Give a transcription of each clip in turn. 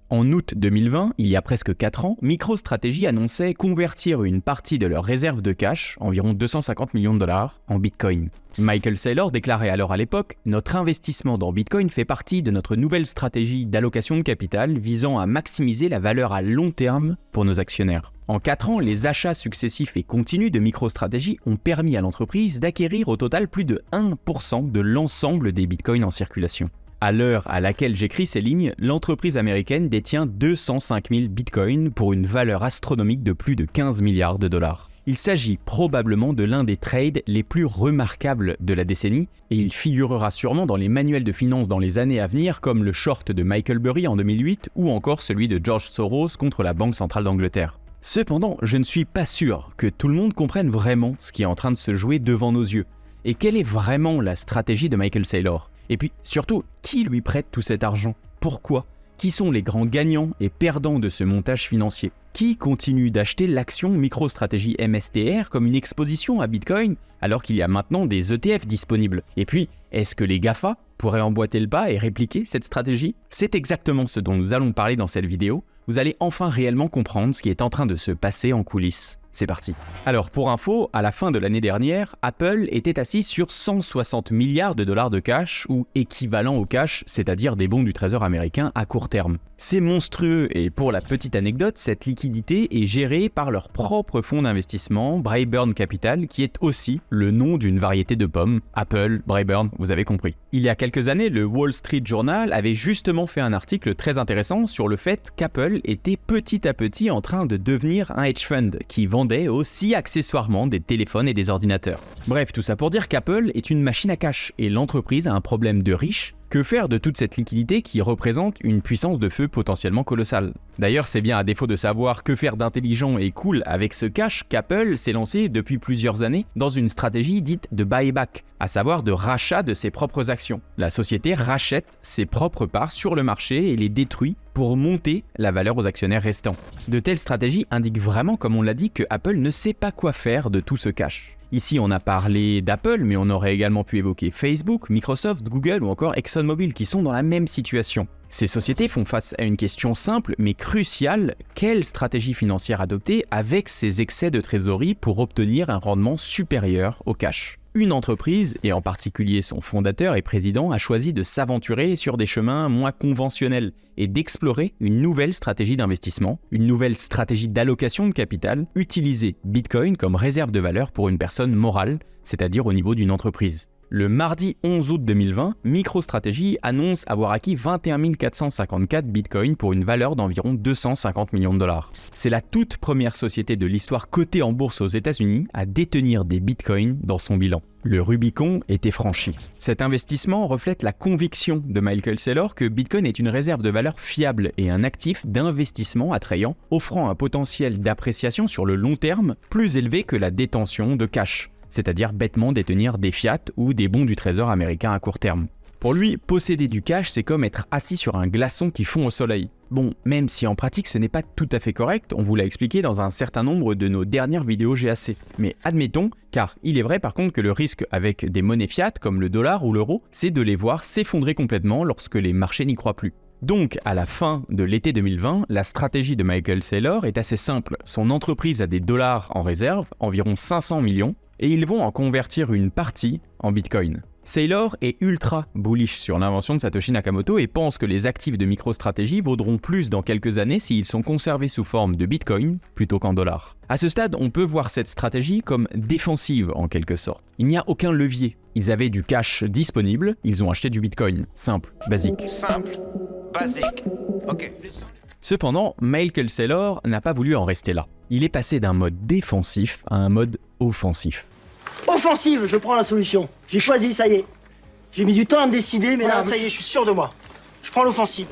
En août 2020, il y a presque 4 ans, MicroStrategy annonçait convertir une partie de leurs réserves de cash, environ 250 millions de dollars, en Bitcoin. Michael Saylor déclarait alors à l'époque « Notre investissement dans Bitcoin fait partie de notre nouvelle stratégie d'allocation de capital visant à maximiser la valeur à long terme pour nos actionnaires ». En 4 ans, les achats successifs et continus de MicroStrategy ont permis à l'entreprise d'acquérir au total plus de 1% de l'ensemble des bitcoins en circulation. À l'heure à laquelle j'écris ces lignes, l'entreprise américaine détient 205 000 bitcoins pour une valeur astronomique de plus de 15 milliards de dollars. Il s'agit probablement de l'un des trades les plus remarquables de la décennie et il figurera sûrement dans les manuels de finance dans les années à venir comme le short de Michael Burry en 2008 ou encore celui de George Soros contre la Banque centrale d'Angleterre. Cependant, je ne suis pas sûr que tout le monde comprenne vraiment ce qui est en train de se jouer devant nos yeux. Et quelle est vraiment la stratégie de Michael Saylor ? Et puis, surtout, qui lui prête tout cet argent ? Pourquoi ? Qui sont les grands gagnants et perdants de ce montage financier ? Qui continue d'acheter l'action MicroStrategy MSTR comme une exposition à Bitcoin alors qu'il y a maintenant des ETF disponibles ? Et puis, est-ce que les GAFA pourraient emboîter le pas et répliquer cette stratégie ? C'est exactement ce dont nous allons parler dans cette vidéo. Vous allez enfin réellement comprendre ce qui est en train de se passer en coulisses. C'est parti. Alors pour info, à la fin de l'année dernière, Apple était assis sur 160 milliards de dollars de cash ou équivalent au cash, c'est-à-dire des bons du trésor américain à court terme. C'est monstrueux et pour la petite anecdote, cette liquidité est gérée par leur propre fonds d'investissement, Braeburn Capital, qui est aussi le nom d'une variété de pommes. Apple, Braeburn, vous avez compris. Il y a quelques années, le Wall Street Journal avait justement fait un article très intéressant sur le fait qu'Apple était petit à petit en train de devenir un hedge fund qui vendait aussi accessoirement des téléphones et des ordinateurs. Bref, tout ça pour dire qu'Apple est une machine à cash et l'entreprise a un problème de riche. Que faire de toute cette liquidité qui représente une puissance de feu potentiellement colossale ? D'ailleurs, c'est bien à défaut de savoir que faire d'intelligent et cool avec ce cash qu'Apple s'est lancé depuis plusieurs années dans une stratégie dite de buyback, à savoir de rachat de ses propres actions. La société rachète ses propres parts sur le marché et les détruit pour monter la valeur aux actionnaires restants. De telles stratégies indiquent vraiment, comme on l'a dit, que Apple ne sait pas quoi faire de tout ce cash. Ici, on a parlé d'Apple, mais on aurait également pu évoquer Facebook, Microsoft, Google ou encore ExxonMobil qui sont dans la même situation. Ces sociétés font face à une question simple mais cruciale, quelle stratégie financière adopter avec ces excès de trésorerie pour obtenir un rendement supérieur au cash ? Une entreprise, et en particulier son fondateur et président, a choisi de s'aventurer sur des chemins moins conventionnels et d'explorer une nouvelle stratégie d'investissement, une nouvelle stratégie d'allocation de capital, utiliser Bitcoin comme réserve de valeur pour une personne morale, c'est-à-dire au niveau d'une entreprise. Le mardi 11 août 2020, MicroStrategy annonce avoir acquis 21 454 bitcoins pour une valeur d'environ 250 millions de dollars. C'est la toute première société de l'histoire cotée en bourse aux États-Unis à détenir des bitcoins dans son bilan. Le Rubicon était franchi. Cet investissement reflète la conviction de Michael Saylor que Bitcoin est une réserve de valeur fiable et un actif d'investissement attrayant, offrant un potentiel d'appréciation sur le long terme plus élevé que la détention de cash, c'est-à-dire bêtement détenir des fiat ou des bons du trésor américain à court terme. Pour lui, posséder du cash, c'est comme être assis sur un glaçon qui fond au soleil. Bon, même si en pratique ce n'est pas tout à fait correct, on vous l'a expliqué dans un certain nombre de nos dernières vidéos GAC. Mais admettons, car il est vrai par contre que le risque avec des monnaies fiat comme le dollar ou l'euro, c'est de les voir s'effondrer complètement lorsque les marchés n'y croient plus. Donc, à la fin de l'été 2020, la stratégie de Michael Saylor est assez simple. Son entreprise a des dollars en réserve, environ 500 millions, et ils vont en convertir une partie en Bitcoin. Saylor est ultra bullish sur l'invention de Satoshi Nakamoto et pense que les actifs de MicroStrategy vaudront plus dans quelques années s'ils sont conservés sous forme de Bitcoin plutôt qu'en dollars. À ce stade, on peut voir cette stratégie comme défensive en quelque sorte. Il n'y a aucun levier. Ils avaient du cash disponible, ils ont acheté du Bitcoin. Simple, basique. Simple, basique, ok. Cependant, Michael Saylor n'a pas voulu en rester là. Il est passé d'un mode défensif à un mode offensif. Offensive, je prends la solution. J'ai choisi, ça y est. J'ai mis du temps à me décider, mais là, ça y est, je suis sûr de moi. Je prends l'offensive.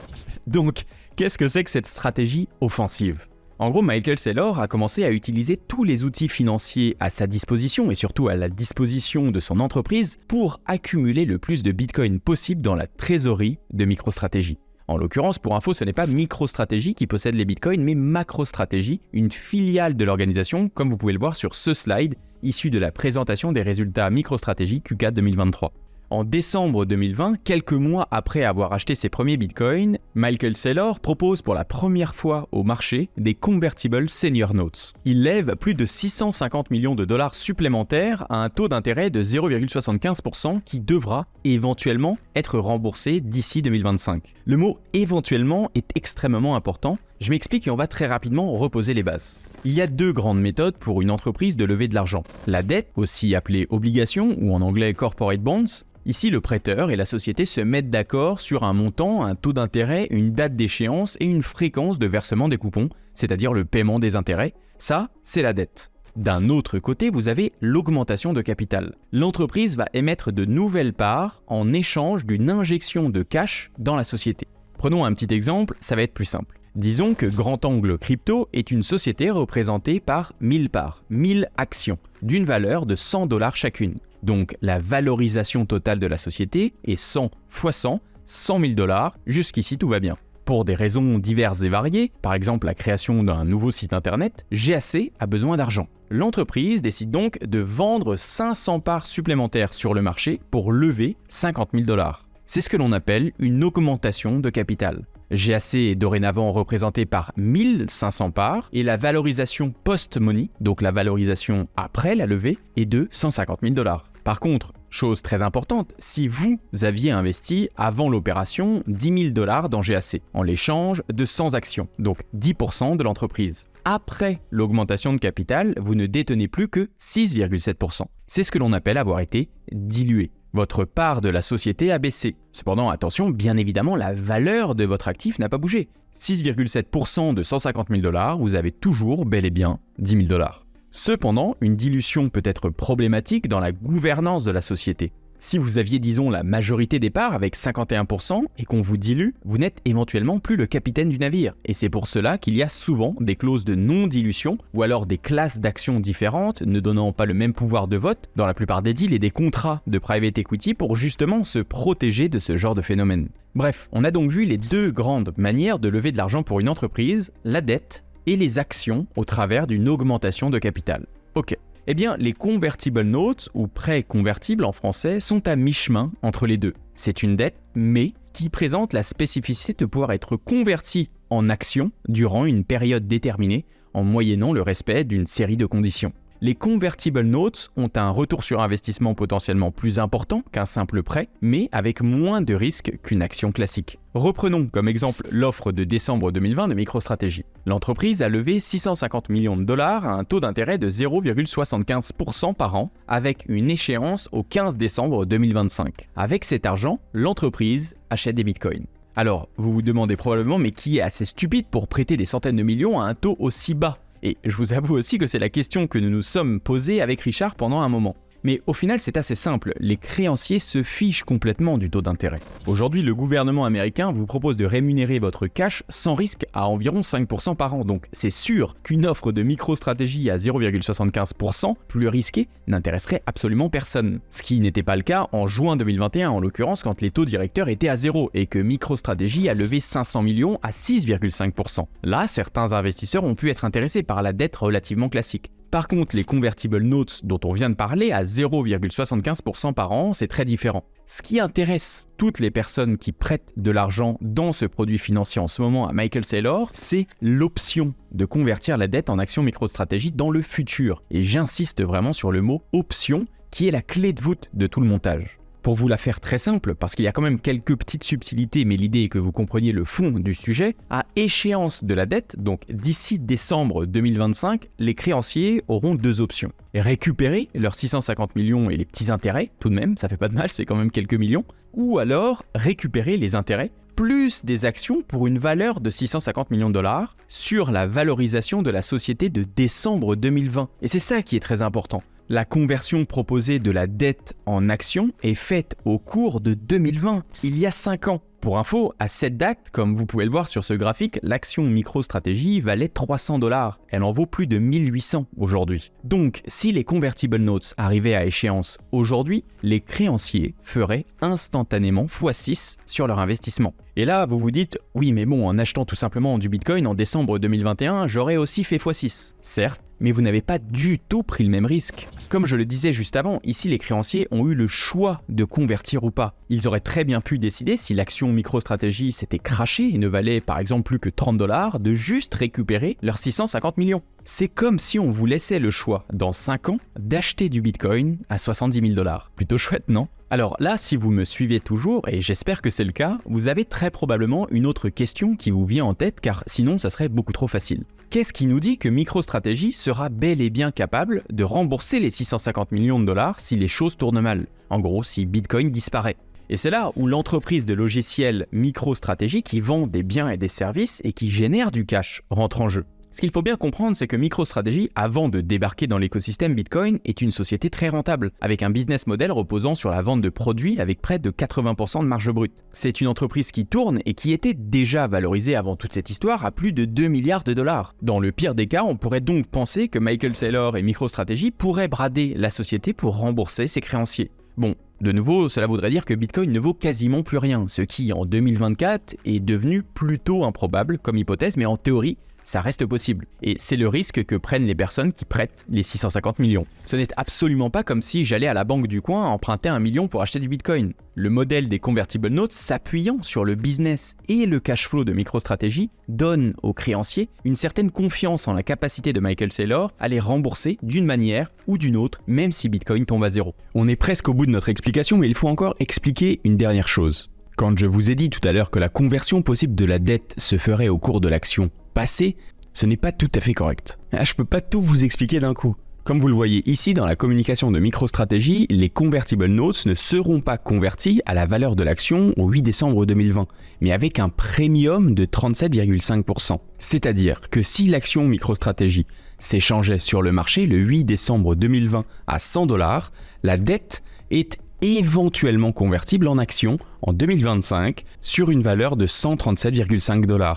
Donc, qu'est-ce que c'est que cette stratégie offensive ? En gros, Michael Saylor a commencé à utiliser tous les outils financiers à sa disposition et surtout à la disposition de son entreprise pour accumuler le plus de Bitcoin possible dans la trésorerie de MicroStrategy. En l'occurrence, pour info, ce n'est pas MicroStrategy qui possède les bitcoins, mais MacroStrategy, une filiale de l'organisation, comme vous pouvez le voir sur ce slide, issu de la présentation des résultats MicroStrategy Q4 2023. En décembre 2020, quelques mois après avoir acheté ses premiers bitcoins, Michael Saylor propose pour la première fois au marché des Convertible Senior Notes. Il lève plus de 650 millions de dollars supplémentaires à un taux d'intérêt de 0,75% qui devra éventuellement être remboursé d'ici 2025. Le mot « éventuellement » est extrêmement important. Je m'explique et on va très rapidement reposer les bases. Il y a deux grandes méthodes pour une entreprise de lever de l'argent. La dette, aussi appelée obligation ou en anglais corporate bonds. Ici, le prêteur et la société se mettent d'accord sur un montant, un taux d'intérêt, une date d'échéance et une fréquence de versement des coupons, c'est-à-dire le paiement des intérêts. Ça, c'est la dette. D'un autre côté, vous avez l'augmentation de capital. L'entreprise va émettre de nouvelles parts en échange d'une injection de cash dans la société. Prenons un petit exemple, ça va être plus simple. Disons que Grand Angle Crypto est une société représentée par 1000 parts, 1000 actions, d'une valeur de 100 $ chacune. Donc la valorisation totale de la société est 100 x 100, 100 000 $, jusqu'ici tout va bien. Pour des raisons diverses et variées, par exemple la création d'un nouveau site internet, GAC a besoin d'argent. L'entreprise décide donc de vendre 500 parts supplémentaires sur le marché pour lever 50 000 $. C'est ce que l'on appelle une augmentation de capital. GAC est dorénavant représenté par 1500 parts et la valorisation post-money, donc la valorisation après la levée, est de 150 000 $. Par contre, chose très importante, si vous aviez investi avant l'opération 10 000 $ dans GAC, en l'échange de 100 actions, donc 10% de l'entreprise. Après l'augmentation de capital, vous ne détenez plus que 6,7%. C'est ce que l'on appelle avoir été dilué. Votre part de la société a baissé. Cependant, attention, bien évidemment, la valeur de votre actif n'a pas bougé. 6,7% de 150 000 $, vous avez toujours bel et bien 10 000 $. Cependant, une dilution peut être problématique dans la gouvernance de la société. Si vous aviez, disons, la majorité des parts avec 51% et qu'on vous dilue, vous n'êtes éventuellement plus le capitaine du navire. Et c'est pour cela qu'il y a souvent des clauses de non-dilution ou alors des classes d'actions différentes ne donnant pas le même pouvoir de vote dans la plupart des deals et des contrats de private equity pour justement se protéger de ce genre de phénomène. Bref, on a donc vu les deux grandes manières de lever de l'argent pour une entreprise, la dette et les actions au travers d'une augmentation de capital. Ok. Eh bien, les convertible notes, ou prêts convertibles en français, sont à mi-chemin entre les deux. C'est une dette, mais qui présente la spécificité de pouvoir être convertie en actions durant une période déterminée, en moyennant le respect d'une série de conditions. Les convertible notes ont un retour sur investissement potentiellement plus important qu'un simple prêt, mais avec moins de risques qu'une action classique. Reprenons comme exemple l'offre de décembre 2020 de MicroStrategy. L'entreprise a levé 650 millions de dollars à un taux d'intérêt de 0,75% par an, avec une échéance au 15 décembre 2025. Avec cet argent, l'entreprise achète des bitcoins. Alors, vous vous demandez probablement, mais qui est assez stupide pour prêter des centaines de millions à un taux aussi bas ? Et je vous avoue aussi que c'est la question que nous nous sommes posée avec Richard pendant un moment. Mais au final, c'est assez simple, les créanciers se fichent complètement du taux d'intérêt. Aujourd'hui, le gouvernement américain vous propose de rémunérer votre cash sans risque à environ 5% par an. Donc c'est sûr qu'une offre de MicroStrategy à 0,75%, plus risquée, n'intéresserait absolument personne. Ce qui n'était pas le cas en juin 2021, en l'occurrence quand les taux directeurs étaient à 0 et que MicroStrategy a levé 500 millions à 6,5%. Là, certains investisseurs ont pu être intéressés par la dette relativement classique. Par contre, les convertible notes dont on vient de parler à 0,75% par an, c'est très différent. Ce qui intéresse toutes les personnes qui prêtent de l'argent dans ce produit financier en ce moment à Michael Saylor, c'est l'option de convertir la dette en actions MicroStrategy dans le futur. Et j'insiste vraiment sur le mot option, qui est la clé de voûte de tout le montage. Pour vous la faire très simple, parce qu'il y a quand même quelques petites subtilités, mais l'idée est que vous compreniez le fond du sujet, à échéance de la dette, donc d'ici décembre 2025, les créanciers auront deux options. Récupérer leurs 650 millions et les petits intérêts, tout de même, ça fait pas de mal, c'est quand même quelques millions, ou alors récupérer les intérêts, plus des actions pour une valeur de 650 millions de dollars sur la valorisation de la société de décembre 2020. Et c'est ça qui est très important. La conversion proposée de la dette en actions est faite au cours de 2020, il y a 5 ans. Pour info, à cette date, comme vous pouvez le voir sur ce graphique, l'action MicroStrategy valait 300 $. Elle en vaut plus de 1800 aujourd'hui. Donc, si les convertible notes arrivaient à échéance aujourd'hui, les créanciers feraient instantanément x6 sur leur investissement. Et là, vous vous dites, oui mais bon, en achetant tout simplement du Bitcoin en décembre 2021, j'aurais aussi fait x6. Certes, mais vous n'avez pas du tout pris le même risque. Comme je le disais juste avant, ici les créanciers ont eu le choix de convertir ou pas. Ils auraient très bien pu décider, si l'action MicroStrategy s'était crashée et ne valait par exemple plus que 30 $, de juste récupérer leurs 650 millions. C'est comme si on vous laissait le choix, dans 5 ans, d'acheter du Bitcoin à 70 000 $. Plutôt chouette, non ? Alors là, si vous me suivez toujours, et j'espère que c'est le cas, vous avez très probablement une autre question qui vous vient en tête, car sinon ça serait beaucoup trop facile. Qu'est-ce qui nous dit que MicroStrategy sera bel et bien capable de rembourser les 650 millions de dollars si les choses tournent mal ? En gros, si Bitcoin disparaît. Et c'est là où l'entreprise de logiciels MicroStrategy qui vend des biens et des services et qui génère du cash rentre en jeu. Ce qu'il faut bien comprendre, c'est que MicroStrategy, avant de débarquer dans l'écosystème Bitcoin, est une société très rentable, avec un business model reposant sur la vente de produits avec près de 80% de marge brute. C'est une entreprise qui tourne et qui était déjà valorisée avant toute cette histoire à plus de 2 milliards de dollars. Dans le pire des cas, on pourrait donc penser que Michael Saylor et MicroStrategy pourraient brader la société pour rembourser ses créanciers. Bon, de nouveau, cela voudrait dire que Bitcoin ne vaut quasiment plus rien, ce qui, en 2024, est devenu plutôt improbable comme hypothèse, mais en théorie, ça reste possible. Et c'est le risque que prennent les personnes qui prêtent les 650 millions. Ce n'est absolument pas comme si j'allais à la banque du coin emprunter 1 million pour acheter du Bitcoin. Le modèle des convertible notes, s'appuyant sur le business et le cash flow de MicroStrategy, donne aux créanciers une certaine confiance en la capacité de Michael Saylor à les rembourser d'une manière ou d'une autre, même si Bitcoin tombe à zéro. On est presque au bout de notre explication, mais il faut encore expliquer une dernière chose. Quand je vous ai dit tout à l'heure que la conversion possible de la dette se ferait au cours de l'action passée, ce n'est pas tout à fait correct. Je peux pas tout vous expliquer d'un coup. Comme vous le voyez ici dans la communication de MicroStrategy, les convertible notes ne seront pas convertis à la valeur de l'action au 8 décembre 2020, mais avec un premium de 37,5%. C'est-à-dire que si l'action MicroStrategy s'échangeait sur le marché le 8 décembre 2020 à 100 $, la dette est éventuellement convertible en action en 2025 sur une valeur de 137,5 $.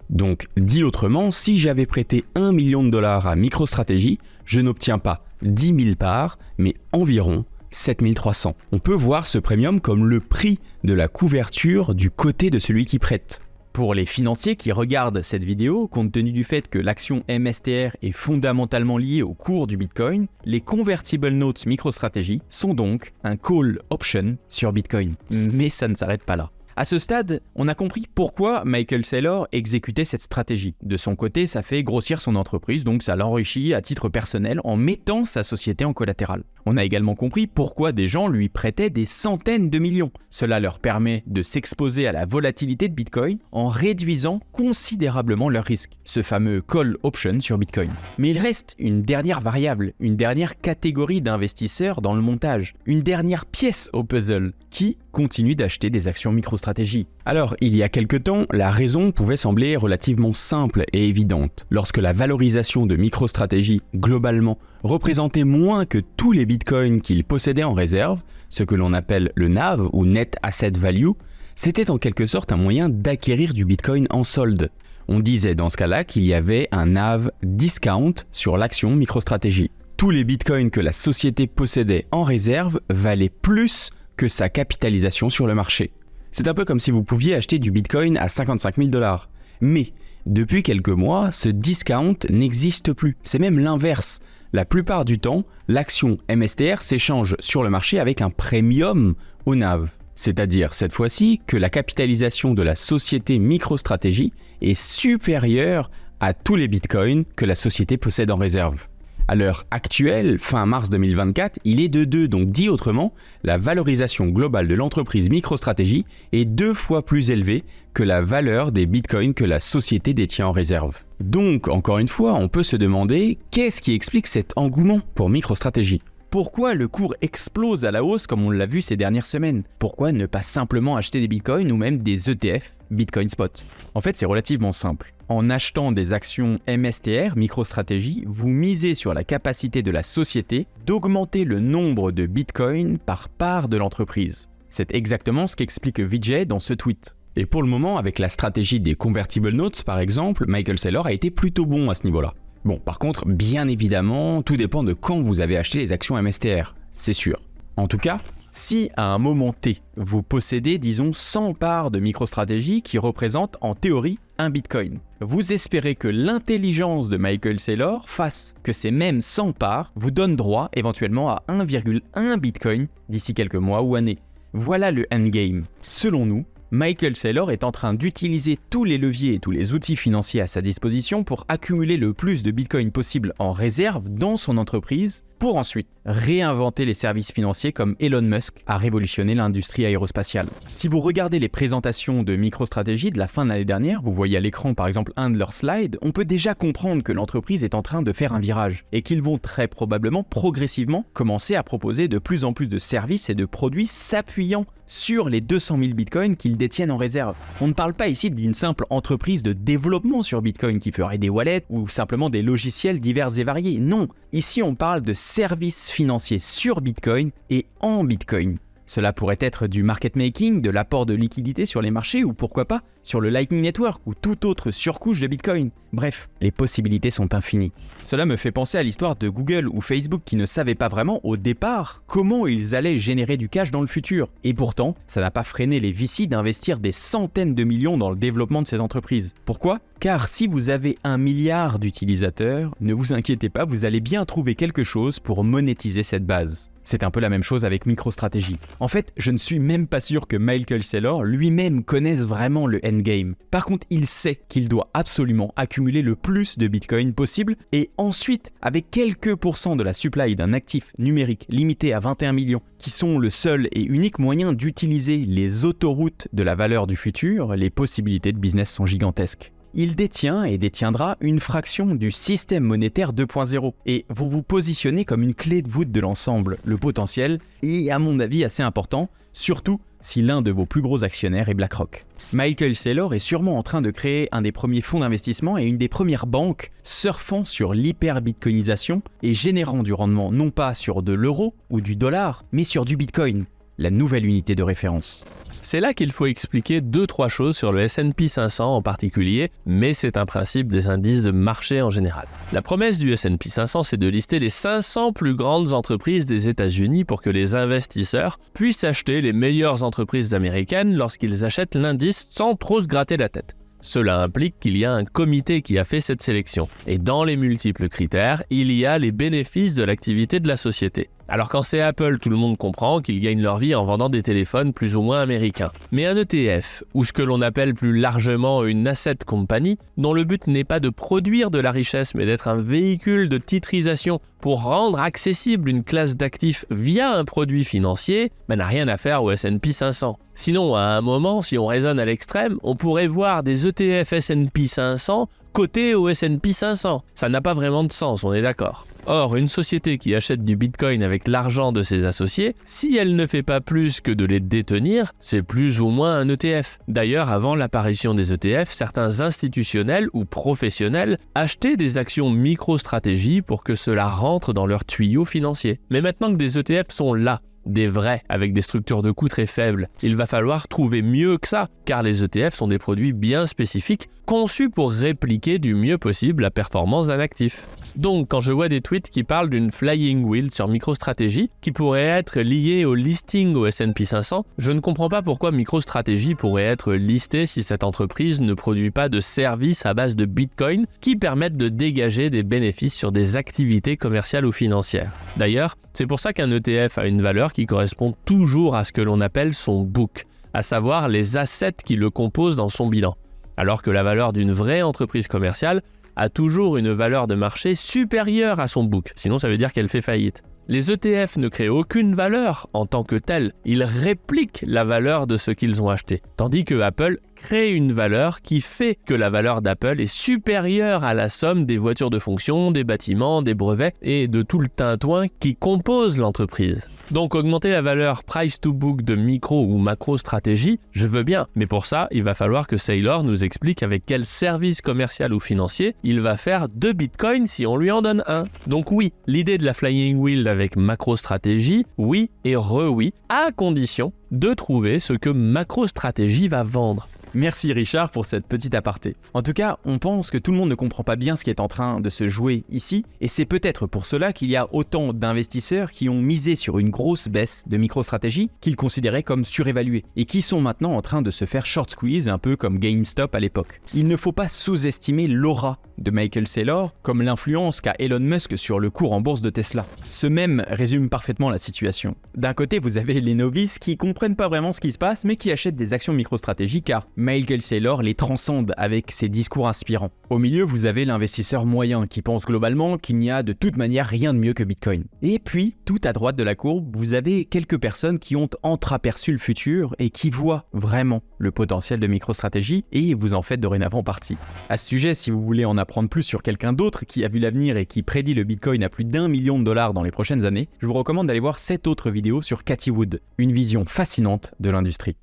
Donc, dit autrement, si j'avais prêté 1 million de dollars à MicroStrategy, je n'obtiens pas 10 000 parts, mais environ 7 300. On peut voir ce premium comme le prix de la couverture du côté de celui qui prête. Pour les financiers qui regardent cette vidéo, compte tenu du fait que l'action MSTR est fondamentalement liée au cours du Bitcoin, les convertible notes MicroStrategy sont donc un call option sur Bitcoin. Mais ça ne s'arrête pas là. À ce stade, on a compris pourquoi Michael Saylor exécutait cette stratégie. De son côté, ça fait grossir son entreprise, donc ça l'enrichit à titre personnel en mettant sa société en collatéral. On a également compris pourquoi des gens lui prêtaient des centaines de millions. Cela leur permet de s'exposer à la volatilité de Bitcoin en réduisant considérablement leurs risques. Ce fameux call option sur Bitcoin. Mais il reste une dernière variable, une dernière catégorie d'investisseurs dans le montage, une dernière pièce au puzzle qui continue d'acheter des actions MicroStrategy. Alors, il y a quelque temps, la raison pouvait sembler relativement simple et évidente. Lorsque la valorisation de MicroStrategy, globalement, représentait moins que tous les bitcoins qu'il possédait en réserve, ce que l'on appelle le NAV ou Net Asset Value, c'était en quelque sorte un moyen d'acquérir du bitcoin en solde. On disait dans ce cas-là qu'il y avait un NAV discount sur l'action MicroStrategy. Tous les bitcoins que la société possédait en réserve valaient plus que sa capitalisation sur le marché. C'est un peu comme si vous pouviez acheter du Bitcoin à 55 000 $. Mais depuis quelques mois, ce discount n'existe plus. C'est même l'inverse. La plupart du temps, l'action MSTR s'échange sur le marché avec un premium au NAV. C'est-à-dire cette fois-ci que la capitalisation de la société MicroStrategy est supérieure à tous les bitcoins que la société possède en réserve. À l'heure actuelle, fin mars 2024, il est de 2, donc dit autrement, la valorisation globale de l'entreprise MicroStrategy est 2 fois plus élevée que la valeur des bitcoins que la société détient en réserve. Donc, encore une fois, on peut se demander qu'est-ce qui explique cet engouement pour MicroStrategy ? Pourquoi le cours explose à la hausse comme on l'a vu ces dernières semaines ? Pourquoi ne pas simplement acheter des bitcoins ou même des ETF Bitcoin Spot ? En fait, c'est relativement simple. En achetant des actions MSTR, MicroStrategy, vous misez sur la capacité de la société d'augmenter le nombre de bitcoins par part de l'entreprise. C'est exactement ce qu'explique Vijay dans ce tweet. Et pour le moment, avec la stratégie des convertible notes par exemple, Michael Saylor a été plutôt bon à ce niveau-là. Bon, par contre, bien évidemment, tout dépend de quand vous avez acheté les actions MSTR, c'est sûr. En tout cas, Si à un moment T, vous possédez disons 100 parts de MicroStrategy qui représentent en théorie un Bitcoin, vous espérez que l'intelligence de Michael Saylor fasse que ces mêmes 100 parts vous donnent droit éventuellement à 1,1 Bitcoin d'ici quelques mois ou années. Voilà le endgame. Selon nous, Michael Saylor est en train d'utiliser tous les leviers et tous les outils financiers à sa disposition pour accumuler le plus de Bitcoin possible en réserve dans son entreprise pour ensuite réinventer les services financiers comme Elon Musk a révolutionné l'industrie aérospatiale. Si vous regardez les présentations de MicroStrategy de la fin de l'année dernière, vous voyez à l'écran par exemple un de leurs slides, on peut déjà comprendre que l'entreprise est en train de faire un virage et qu'ils vont très probablement progressivement commencer à proposer de plus en plus de services et de produits s'appuyant sur les 200 000 bitcoins qu'ils détiennent en réserve. On ne parle pas ici d'une simple entreprise de développement sur Bitcoin qui ferait des wallets ou simplement des logiciels divers et variés. Non, ici on parle de services financiers sur Bitcoin et en Bitcoin. Cela pourrait être du market making, de l'apport de liquidité sur les marchés ou pourquoi pas sur le Lightning Network ou toute autre surcouche de Bitcoin. Bref, les possibilités sont infinies. Cela me fait penser à l'histoire de Google ou Facebook qui ne savaient pas vraiment au départ comment ils allaient générer du cash dans le futur. Et pourtant, ça n'a pas freiné les VC d'investir des centaines de millions dans le développement de ces entreprises. Pourquoi ? Car si vous avez 1 milliard d'utilisateurs, ne vous inquiétez pas, vous allez bien trouver quelque chose pour monétiser cette base. C'est un peu la même chose avec MicroStrategy. En fait, je ne suis même pas sûr que Michael Saylor lui-même connaisse vraiment le endgame. Par contre, il sait qu'il doit absolument accumuler le plus de Bitcoin possible et ensuite, avec quelques pourcents de la supply d'un actif numérique limité à 21 millions, qui sont le seul et unique moyen d'utiliser les autoroutes de la valeur du futur, les possibilités de business sont gigantesques. Il détient et détiendra une fraction du système monétaire 2.0 et vous vous positionnez comme une clé de voûte de l'ensemble. Le potentiel est à mon avis assez important, surtout si l'un de vos plus gros actionnaires est BlackRock. Michael Saylor est sûrement en train de créer un des premiers fonds d'investissement et une des premières banques surfant sur l'hyper-bitcoinisation et générant du rendement non pas sur de l'euro ou du dollar, mais sur du Bitcoin, la nouvelle unité de référence. C'est là qu'il faut expliquer 2-3 choses sur le S&P 500 en particulier, mais c'est un principe des indices de marché en général. La promesse du S&P 500, c'est de lister les 500 plus grandes entreprises des États-Unis pour que les investisseurs puissent acheter les meilleures entreprises américaines lorsqu'ils achètent l'indice sans trop se gratter la tête. Cela implique qu'il y a un comité qui a fait cette sélection. Et dans les multiples critères, il y a les bénéfices de l'activité de la société. Alors quand c'est Apple, tout le monde comprend qu'ils gagnent leur vie en vendant des téléphones plus ou moins américains. Mais un ETF, ou ce que l'on appelle plus largement une asset company, dont le but n'est pas de produire de la richesse mais d'être un véhicule de titrisation pour rendre accessible une classe d'actifs via un produit financier, n'a rien à faire au S&P 500. Sinon, à un moment, si on raisonne à l'extrême, on pourrait voir des ETF S&P 500 cotés au S&P 500. Ça n'a pas vraiment de sens, on est d'accord. Or, une société qui achète du Bitcoin avec l'argent de ses associés, si elle ne fait pas plus que de les détenir, c'est plus ou moins un ETF. D'ailleurs, avant l'apparition des ETF, certains institutionnels ou professionnels achetaient des actions MicroStrategy pour que cela rentre dans leur tuyau financier. Mais maintenant que des ETF sont là, des vrais, avec des structures de coûts très faibles, il va falloir trouver mieux que ça, car les ETF sont des produits bien spécifiques, conçus pour répliquer du mieux possible la performance d'un actif. Donc, quand je vois des tweets qui parlent d'une flying wheel sur MicroStrategy, qui pourrait être liée au listing au S&P 500, je ne comprends pas pourquoi MicroStrategy pourrait être listée si cette entreprise ne produit pas de services à base de Bitcoin qui permettent de dégager des bénéfices sur des activités commerciales ou financières. D'ailleurs, c'est pour ça qu'un ETF a une valeur qui correspond toujours à ce que l'on appelle son book, à savoir les assets qui le composent dans son bilan, alors que la valeur d'une vraie entreprise commerciale a toujours une valeur de marché supérieure à son book, sinon ça veut dire qu'elle fait faillite. Les ETF ne créent aucune valeur en tant que telle, ils répliquent la valeur de ce qu'ils ont acheté, tandis que Apple crée une valeur qui fait que la valeur d'Apple est supérieure à la somme des voitures de fonction, des bâtiments, des brevets et de tout le tintouin qui compose l'entreprise. Donc augmenter la valeur price to book de micro ou macro stratégie, je veux bien, mais pour ça, il va falloir que Saylor nous explique avec quel service commercial ou financier il va faire 2 bitcoins si on lui en donne un. Donc oui, l'idée de la flying wheel avec macro stratégie, oui et re-oui, à condition de trouver ce que MacroStrategy va vendre. Merci Richard pour cette petite aparté. En tout cas, on pense que tout le monde ne comprend pas bien ce qui est en train de se jouer ici, et c'est peut-être pour cela qu'il y a autant d'investisseurs qui ont misé sur une grosse baisse de MicroStrategy qu'ils considéraient comme surévaluée, et qui sont maintenant en train de se faire short squeeze, un peu comme GameStop à l'époque. Il ne faut pas sous-estimer l'aura de Michael Saylor, comme l'influence qu'a Elon Musk sur le cours en bourse de Tesla. Ce mème résume parfaitement la situation. D'un côté, vous avez les novices qui comprennent pas vraiment ce qui se passe, mais qui achètent des actions MicroStrategy car Michael Saylor les transcende avec ses discours inspirants. Au milieu, vous avez l'investisseur moyen qui pense globalement qu'il n'y a de toute manière rien de mieux que Bitcoin. Et puis, tout à droite de la courbe, vous avez quelques personnes qui ont entreaperçu le futur et qui voient vraiment le potentiel de MicroStrategy, et vous en faites dorénavant partie. À ce sujet, si vous voulez en apprendre plus sur quelqu'un d'autre qui a vu l'avenir et qui prédit le Bitcoin à plus d'1 million de dollars dans les prochaines années, je vous recommande d'aller voir cette autre vidéo sur Cathie Wood, une vision fascinante de l'industrie.